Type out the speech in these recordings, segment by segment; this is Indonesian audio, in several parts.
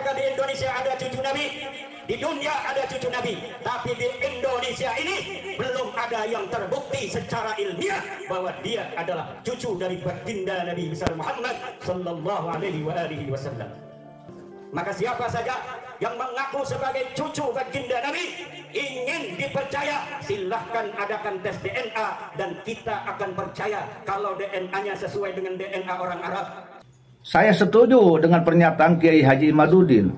mengatakan di Indonesia ada cucu Nabi, di dunia ada cucu Nabi, tapi di Indonesia ini belum ada yang terbukti secara ilmiah bahwa dia adalah cucu dari baginda Nabi besar Muhammad sallallahu alaihi wasallam. Maka siapa saja yang mengaku sebagai cucu baginda Nabi ingin dipercaya, silahkan adakan tes DNA dan kita akan percaya kalau DNA-nya sesuai dengan DNA orang Arab. Saya setuju dengan pernyataan Kiai Haji Imaduddin.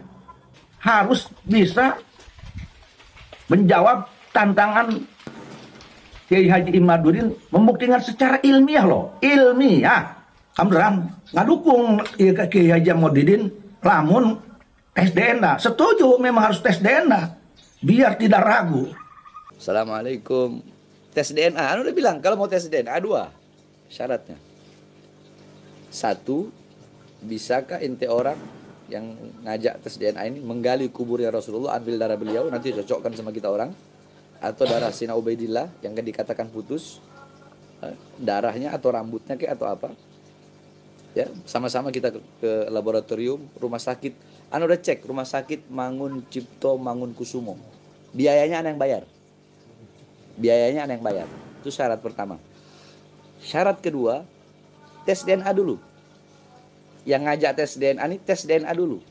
Harus bisa menjawab tantangan Kiai Haji Imaduddin, membuktikan secara ilmiah loh. Ilmiah. Kamderan ngadukung Kiai Haji Imaduddin lamun tes DNA. Setuju memang harus tes DNA. Biar tidak ragu. Assalamualaikum. Tes DNA, anu udah bilang kalau mau tes DNA 2 syaratnya. 1, bisakah ente orang yang ngajak tes DNA ini menggali kuburnya Rasulullah, ambil darah beliau, nanti cocokkan sama kita orang, atau darah Sina Ubaidillah yang kan dikatakan putus, darahnya atau rambutnya kayak atau apa? Ya, sama-sama kita ke laboratorium, rumah sakit. Anu udah cek rumah sakit Mangun Cipto Mangunkusumo. Biayanya ana yang bayar. Biayanya ana yang bayar. Itu syarat pertama. Syarat kedua, tes DNA dulu. Yang ngajak tes DNA ini tes DNA dulu.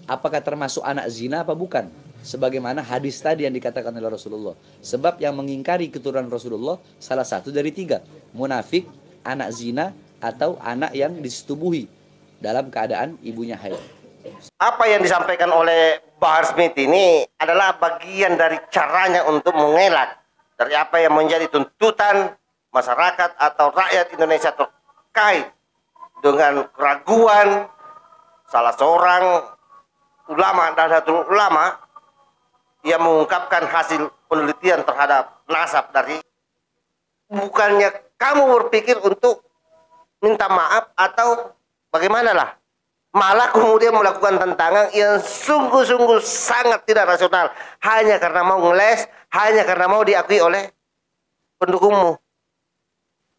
Apakah termasuk anak zina apa bukan? Sebagaimana hadis tadi yang dikatakan oleh Rasulullah. Sebab yang mengingkari keturunan Rasulullah salah satu dari 3. Munafik, anak zina, atau anak yang disetubuhi dalam keadaan ibunya haid. Apa yang disampaikan oleh Bahar Smith ini adalah bagian dari caranya untuk mengelak dari apa yang menjadi tuntutan masyarakat atau rakyat Indonesia terkait dengan keraguan salah seorang ulama dan satu ulama yang mengungkapkan hasil penelitian terhadap nasab dari, bukannya kamu berpikir untuk minta maaf atau bagaimana lah, malah kemudian melakukan tantangan yang sungguh-sungguh sangat tidak rasional hanya karena mau ngeles, hanya karena mau diakui oleh pendukungmu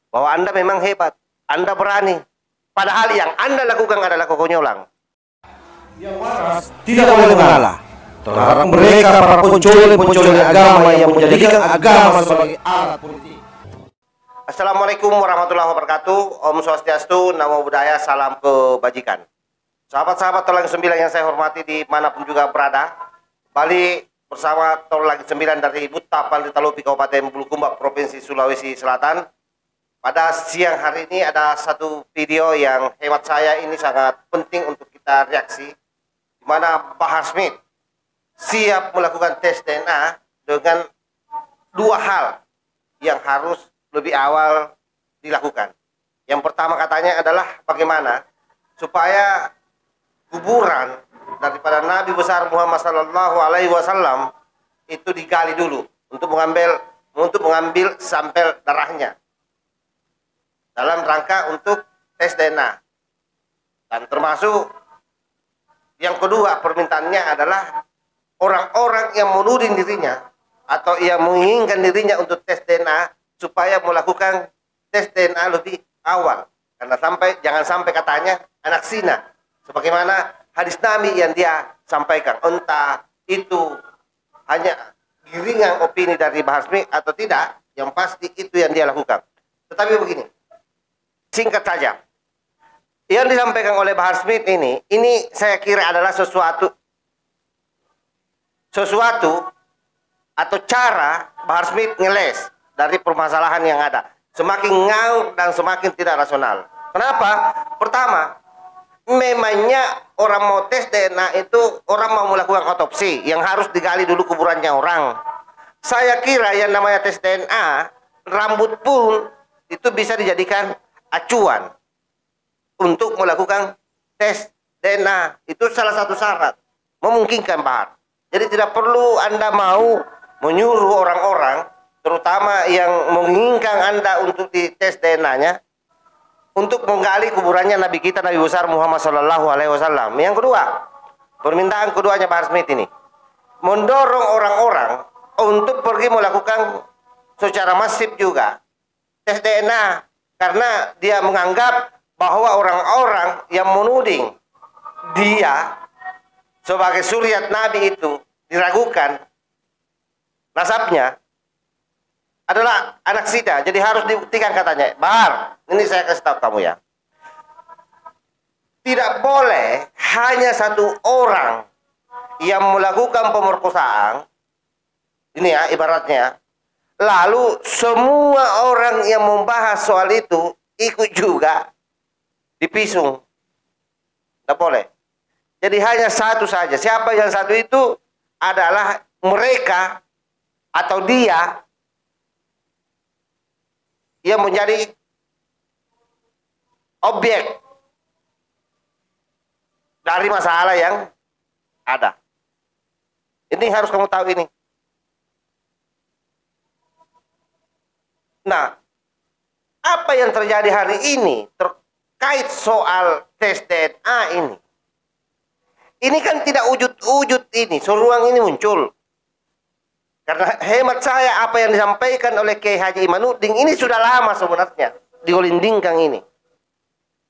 bahwa Anda memang hebat, Anda berani, padahal yang Anda lakukan adalah kekonyolan. Yang waras tidak boleh mengalah terhadap mereka para pencuri agama yang menjadikan agama sebagai alat politik. Assalamualaikum warahmatullahi wabarakatuh. Om Swastiastu, Namo Buddhaya, salam kebajikan. Sahabat-sahabat Tol Langit 9 yang saya hormati dimanapun juga berada, kembali bersama Tol Langit 9 dari Butapan di Talupi, Kabupaten Bulukumba, Provinsi Sulawesi Selatan. Pada siang hari ini ada satu video yang hemat saya ini sangat penting untuk kita reaksi, di mana Bahar Smith siap melakukan tes DNA dengan 2 hal yang harus lebih awal dilakukan. Yang pertama katanya adalah bagaimana supaya kuburan daripada Nabi besar Muhammad sallallahu alaihi wasallam itu digali dulu untuk mengambil sampel darahnya dalam rangka untuk tes DNA. Dan termasuk yang kedua permintaannya adalah orang-orang yang menuding dirinya atau yang menginginkan dirinya untuk tes DNA supaya melakukan tes DNA lebih awal, karena jangan sampai katanya anak zina, sebagaimana hadis Nabi yang dia sampaikan. Entah itu hanya giringan opini dari Bahar Smith atau tidak, yang pasti itu yang dia lakukan. Tetapi begini, singkat saja, yang disampaikan oleh Bahar Smith ini saya kira adalah sesuatu atau cara Bahar Smith ngeles dari permasalahan yang ada. Semakin ngawur dan semakin tidak rasional. Kenapa? Pertama, memangnya orang mau tes DNA itu orang mau melakukan otopsi yang harus digali dulu kuburannya orang. Saya kira yang namanya tes DNA, rambut pun itu bisa dijadikan acuan untuk melakukan tes DNA. Itu salah satu syarat memungkinkan Bahar. Jadi tidak perlu Anda mau menyuruh orang-orang, terutama yang menginginkan Anda untuk dites DNA-nya, untuk menggali kuburannya Nabi kita, Nabi besar Muhammad sallallahu alaihi wasallam. Yang kedua, permintaan keduanya Bahar Smith ini mendorong orang-orang untuk pergi melakukan secara masif juga tes DNA, karena dia menganggap bahwa orang-orang yang menuding dia sebagai suriat Nabi itu diragukan nasabnya adalah anak zina, jadi harus dibuktikan katanya. Bahar, ini saya kasih tahu kamu ya. Tidak boleh hanya satu orang yang melakukan pemerkosaan, ini ya ibaratnya, lalu semua orang yang membahas soal itu ikut juga dipisung. Tidak boleh. Jadi hanya satu saja. Siapa yang satu itu adalah mereka atau dia yang menjadi objek dari masalah yang ada. Ini harus kamu tahu ini. Nah, apa yang terjadi hari ini terkait soal tes DNA ini? Ini kan tidak wujud-wujud ini, seruang ini muncul. Karena hemat saya apa yang disampaikan oleh Kiai Haji Imanuddin ini sudah lama sebenarnya digolindingkan ini.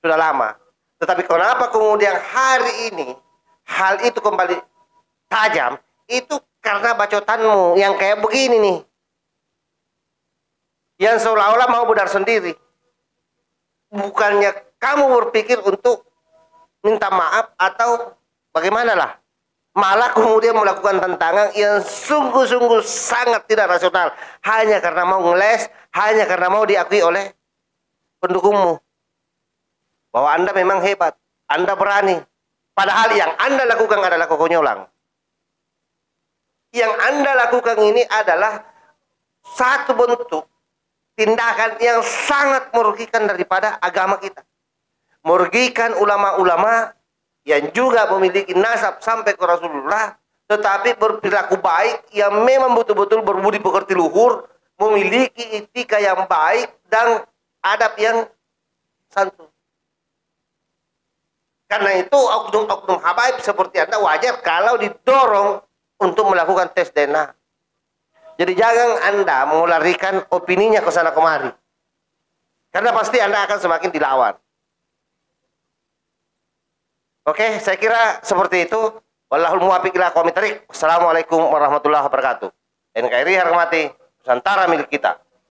Sudah lama. Tetapi kenapa kemudian hari ini hal itu kembali tajam? Itu karena bacotanmu yang kayak begini nih. Yang seolah-olah mau benar sendiri. Bukannya kamu berpikir untuk minta maaf atau bagaimana lah. Malah kemudian melakukan tantangan yang sungguh-sungguh sangat tidak rasional. Hanya karena mau ngeles, hanya karena mau diakui oleh pendukungmu. Bahwa Anda memang hebat, Anda berani. Padahal yang Anda lakukan adalah kekonyolan. Yang Anda lakukan ini adalah satu bentuk tindakan yang sangat merugikan daripada agama kita. Merugikan ulama-ulama yang juga memiliki nasab sampai ke Rasulullah, tetapi berperilaku baik yang memang betul-betul berbudi pekerti luhur, memiliki etika yang baik dan adab yang santun. Karena itu oknum-oknum habaib seperti Anda wajar kalau didorong untuk melakukan tes DNA. Jadi jangan Anda melarikan opininya ke sana kemari. Karena pasti Anda akan semakin dilawan. Oke, saya kira seperti itu. Wallahul muwaffiq ila aqwamit thoriq. Wassalamualaikum warahmatullahi wabarakatuh. NKRI hormati Nusantara milik kita.